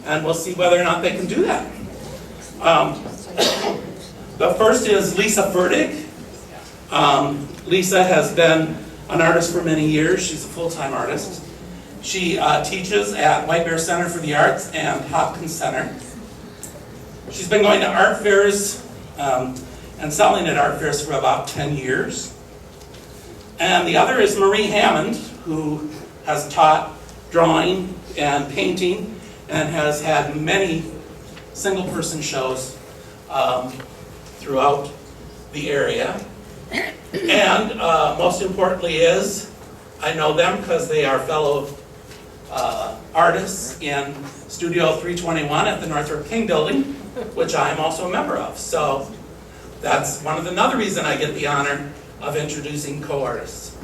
and we'll see whether or not they can do that. The first is Lisa Fertig. Lisa has been an artist for many years. She's a full-time artist. She teaches at White Bear Center for the Arts and Hopkins Center. She's been going to art fairs and selling at art fairs for about 10 years. And the other is Marie Hammond, who has taught drawing and painting and has had many single-person shows throughout the area. And most importantly is, I know them because they are fellow artists in Studio 321 at the Northrop King Building, which I am also a member of. So that's another reason I get the honor of introducing co-artists.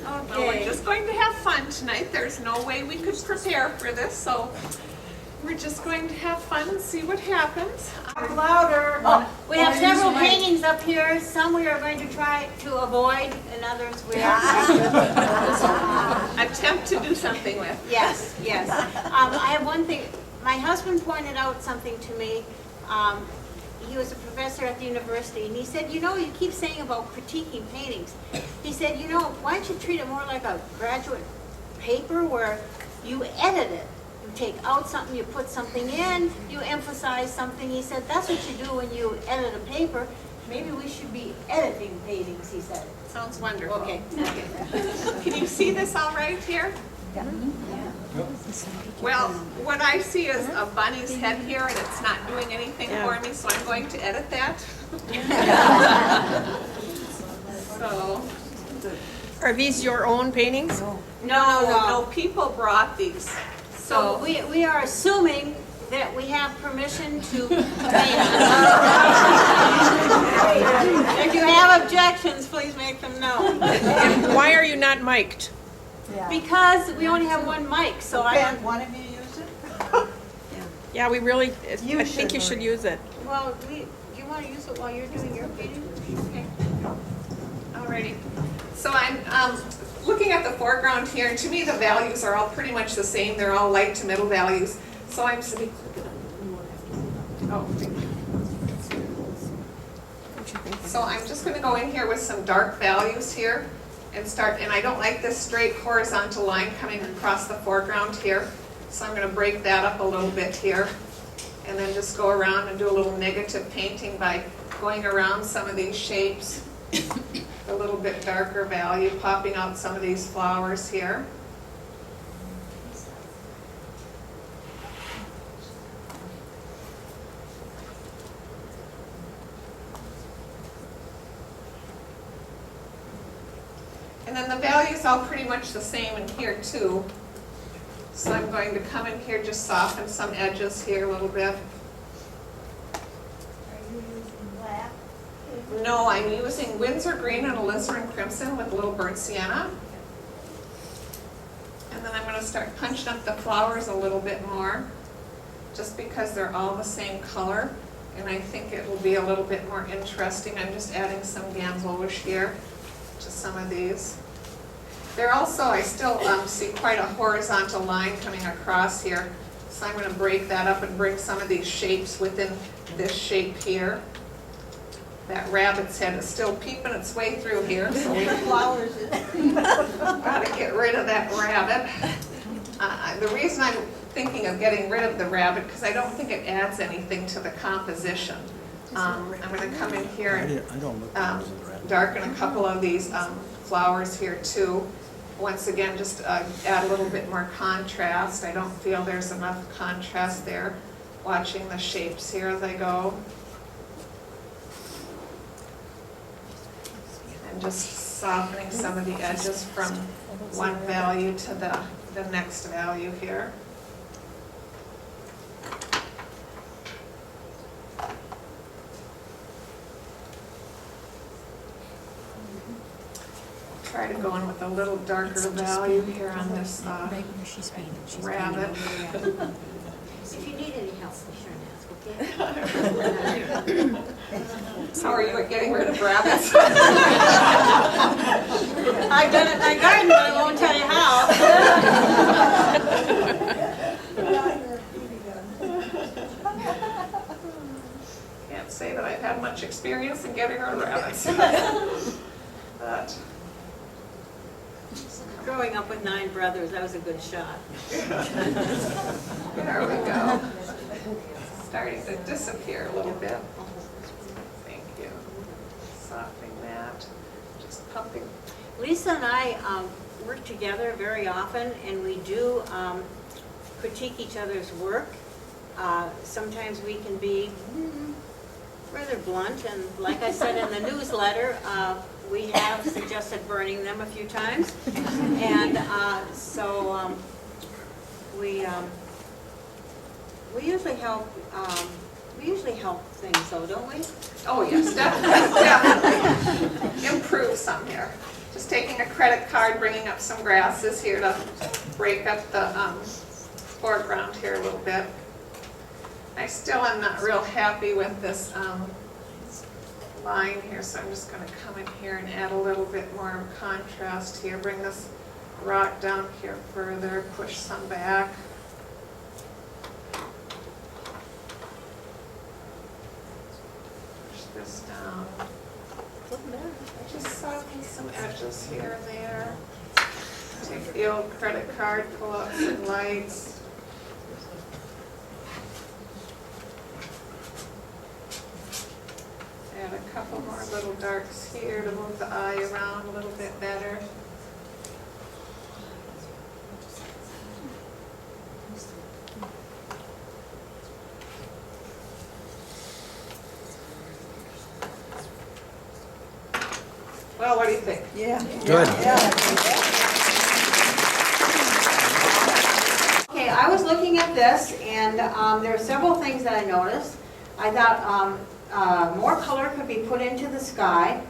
Well, we're just going to have fun tonight. There's no way we could prepare for this, so we're just going to have fun and see what happens. Louder. Oh, we have several paintings up here. Some we are going to try to avoid, and others we are Attempt to do something with. Yes, yes. I have one thing. My husband pointed out something to me. He was a professor at the university, and he said, you know, you keep saying about critiquing paintings. He said, you know, why don't you treat it more like a graduate paper where you edit it? You take out something, you put something in, you emphasize something. He said, that's what you do when you edit a paper. Maybe we should be editing paintings, he said. Sounds wonderful. Okay. Can you see this all right here? Yeah. Well, what I see is a bunny's head here, and it's not doing anything for me, so I'm going to edit that. So, Are these your own paintings? no, people brought these. So we are assuming that we have permission to paint. If you have objections, please make them known. And why are you not mic'd? Because we only have one mic, so I don't. One of you use it? Yeah, we really, I think you should use it. Well, do you want to use it while you're doing your painting? Okay. Alrighty. So I'm looking at the foreground here, and to me the values are all pretty much the same. They're all light to middle values. So I'm just going to go in here with some dark values here and start, and I don't like this straight horizontal line coming across the foreground here. So I'm going to break that up a little bit here and then just go around and do a little negative painting by going around some of these shapes. A little bit darker value, popping out some of these flowers here. And then the value's all pretty much the same in here too. So I'm going to come in here, just soften some edges here a little bit. No, I'm using Windsor green and alizarin crimson with a little burnt sienna. And then I'm going to start punching up the flowers a little bit more, just because they're all the same color. And I think it will be a little bit more interesting. I'm just adding some gamboge here to some of these. There also, I still see quite a horizontal line coming across here. So I'm going to break that up and bring some of these shapes within this shape here. That rabbit's head is still peeping its way through here, so we got to get rid of that rabbit. The reason I'm thinking of getting rid of the rabbit, because I don't think it adds anything to the composition. I'm going to come in here and darken a couple of these flowers here too. Once again, just add a little bit more contrast. I don't feel there's enough contrast there. Watching the shapes here as I go. And just softening some of the edges from one value to the next value here. Try to go in with a little darker value here on this rabbit. If you need any help, be sure to ask, okay? How are you at getting rid of rabbits? I've done it in my garden, but I won't tell you how. chance. But, Growing up with 9 brothers, that was a good shot. there we go. Starting to disappear a little bit. Thank you. Softening that, just pumping. Lisa and I work together very often, and we do critique each other's work. Sometimes we can be rather blunt, and like I said in the newsletter, we have suggested burning them a few times. And so we usually help. We usually help things, though, don't we? Oh, yes, definitely, definitely. Improve some here. Just taking a credit card, bringing up some grasses here to break up the foreground here a little bit. I still am not real happy with this line here, so I'm just going to come in here and add a little bit more contrast here. Bring this rock down here further, push some back. Push this down. Just soften some edges here and there. Take the old credit card, pull out some lights. Add a couple more little darks here to move the eye around a little bit better. Well, what do you think? Yeah. Good. Okay, I was looking at this, and there are several things that I noticed. I thought more color could be put into the sky,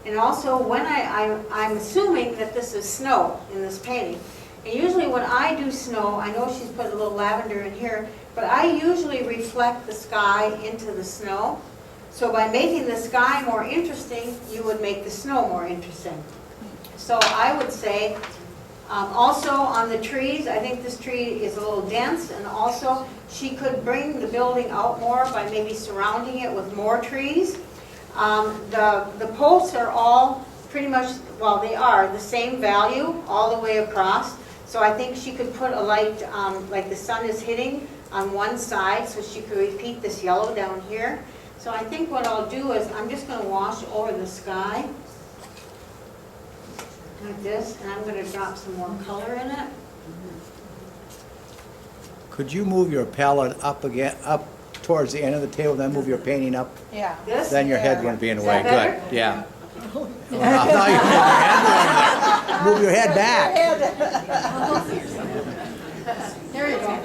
and also when I'm assuming that this is snow in this painting. And usually when I do snow, I know she's put a little lavender in here, but I usually reflect the sky into the snow. So by making the sky more interesting, you would make the snow more interesting. So I would say, also on the trees, I think this tree is a little dense, and also she could bring the building out more by maybe surrounding it with more trees. The posts are all pretty much, well, they are the same value all the way across. So I think she could put a light, like the sun is hitting on one side, so she could repeat this yellow down here. So I think what I'll do is I'm just going to wash over the sky like this, and I'm going to drop some more color in it. Could you move your palette up again, up towards the end of the table, then move your painting up? Yeah. This? Then your head wouldn't be in the Is way. that better? Good, yeah. Now you move your head back. There you go.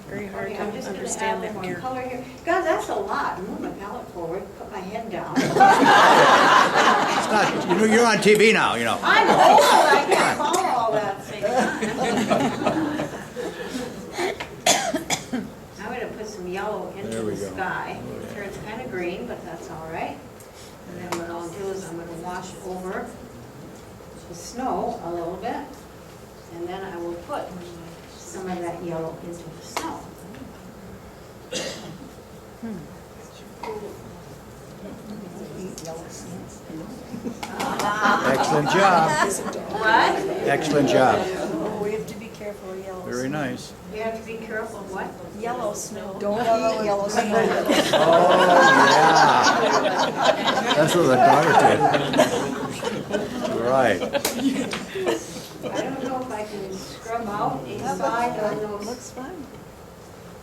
Very hard Okay, to I'm just going to understand add that more here. color here. God, that's a lot. Move my palette forward, put my head down. It's not, you're on TV now, you know. I'm old, I can't follow all that at the same time. I'm going to put some yellow into There we the go. sky. Sure, it's kind of green, but that's all right. And then what I'll do is I'm going to wash over the snow a little bit, and then I will put some of that yellow into the snow. Excellent job, What? excellent job. Oh, we have to be careful of yellow. Very nice. You have to be careful of what? Yellow snow. Don't eat yellow snow. Oh, yeah. That's what the daughter did. Right. I don't know if I can scrub out inside on those, Looks fun.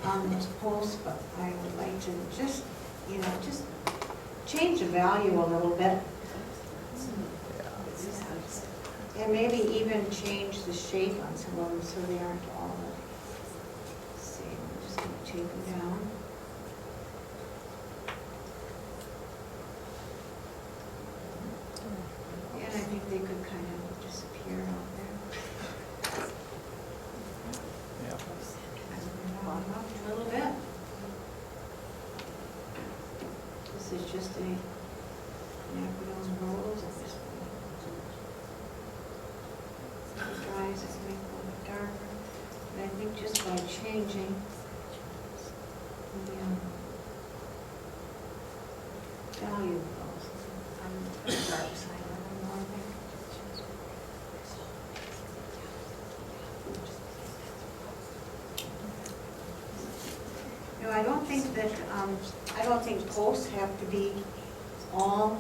on those posts, but I would like to just, just change the value a little bit. And maybe even change the shape on some of them so they aren't all the same. I'm just going to take them down. And I think they could kind of disappear out there. Yeah. Up a little bit. This is just a Napoleon rose. At this point. As it dries, it may go a bit darker. And I think just by changing the value of those, I don't think that, I don't think posts have to be all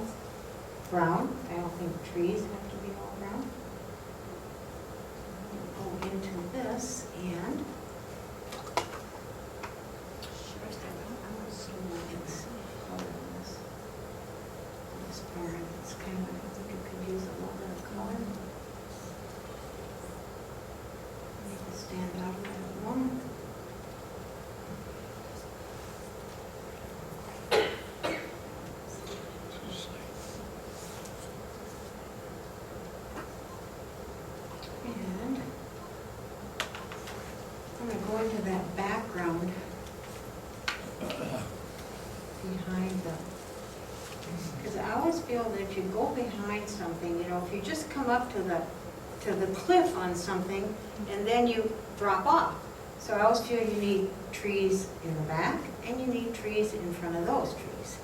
brown. I don't think trees have to be all brown. Go into this and first I want to see what it's color in this. This part, it's kind of, I think it could use a little bit of color. Make it stand out a little more. And I'm going to go into that background behind the, because I always feel that if you go behind something, you know, if you just come up to the cliff on something and then you drop off. So I always feel you need trees in the back and you need trees in front of those trees.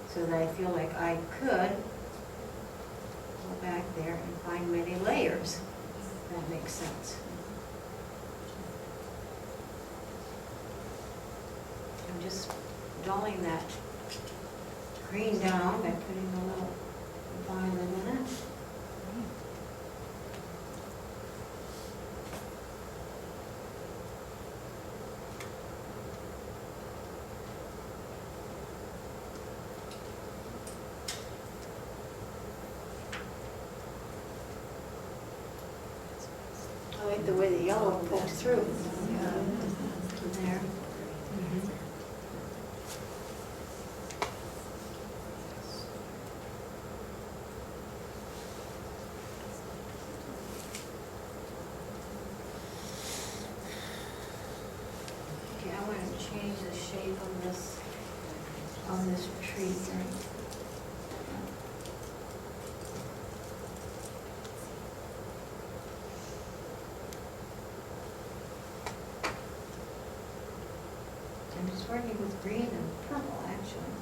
So that I feel like I could go back there and find many layers. If that makes sense. I'm just dulling that green down by putting a little violet in it. I like the way the yellow pokes through. There. Okay, I want to change the shape of this tree thing. I'm just working with green and purple, actually.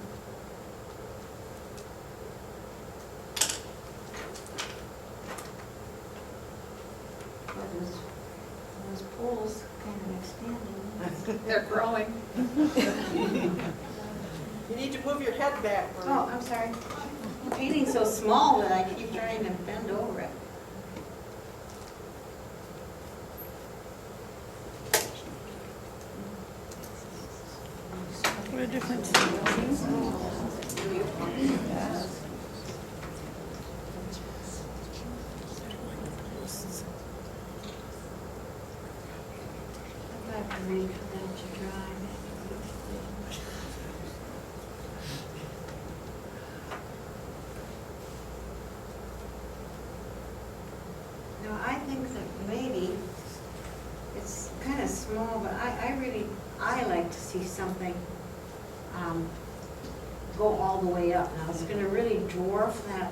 But those poles kind of expanding. They're growing. You need to move your head back. Oh, I'm sorry. The painting's so small that I keep trying to bend over it. What a difference. I have to wait for them to dry. Now, I think that maybe it's kind of small, but I like to see something go all the way up. Now, it's going to really dwarf that,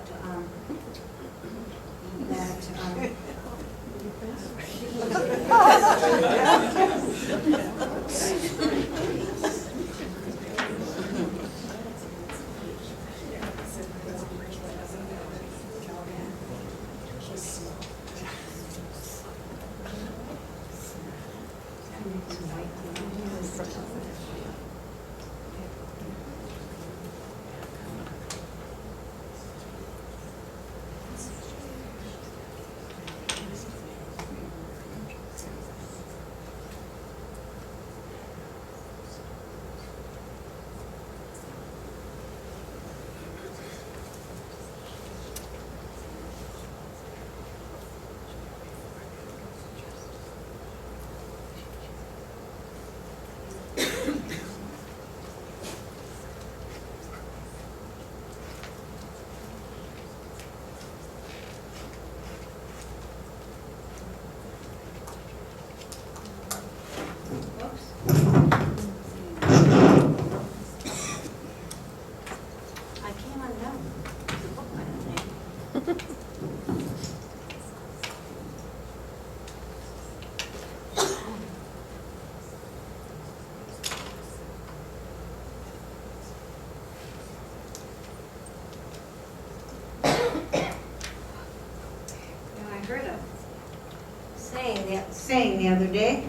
saying the other day,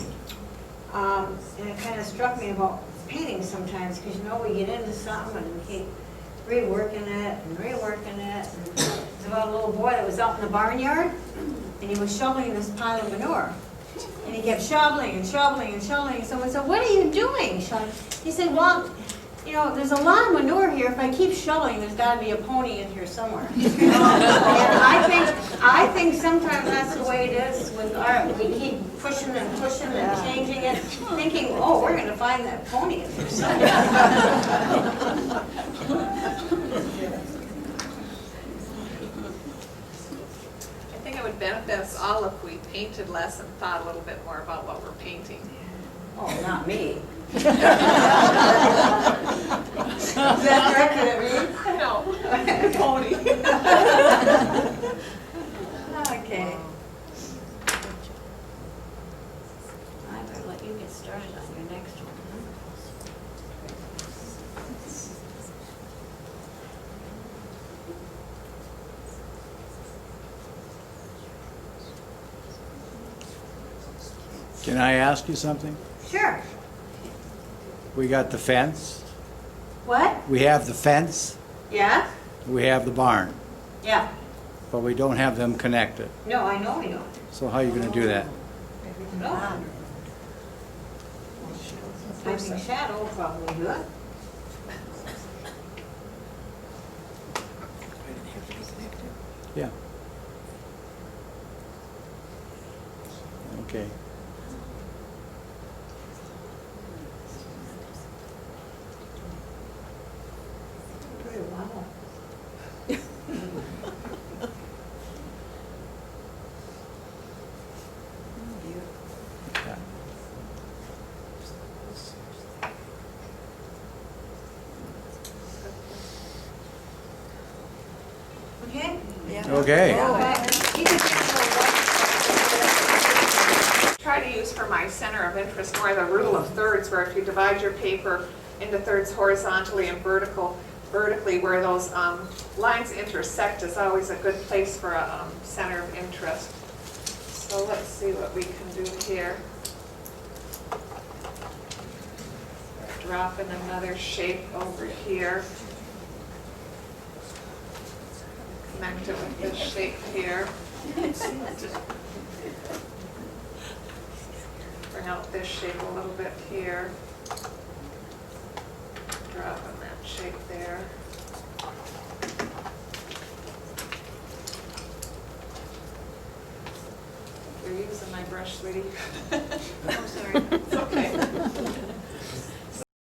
and it kind of struck me about paintings sometimes, because you know, we get into something and we keep reworking it and reworking it. And it's about a little boy that was out in the barnyard, and he was shoveling this pile of manure. And he kept shoveling and shoveling and shoveling, and someone said, "What are you doing, Sean?" He said, "Well, you know, there's a lot of manure here. If I keep shoveling, there's got to be a pony in here somewhere." And I think sometimes that's the way it is with art. We keep pushing and changing it, thinking, "Oh, we're going to find that pony in here somewhere." I think it would benefit us all if we painted less and thought a little bit more about what we're painting. Oh, not me. Is that directed at me? No, pony. Okay. I better let you get started on your next one. Can I ask you something? Sure. We got the fence, What? we have the fence, Yeah? we have the barn, Yeah. but we don't have them connected. No, I know we don't. So how are you gonna do that? No. I think Shadow will probably do it. Yeah. Okay. Wow. Yeah. Okay? Okay. You can take Try to use for my center of interest more the rule of thirds, where if you divide your paper into thirds horizontally and vertically where those lines intersect is always a good place for a center of interest. So let's see what we can do here. Drop in another shape over here. Connect it with this shape here. Bring out this shape a little bit here. Drop in that shape there. You're using my brush, sweetie. I'm sorry. It's okay.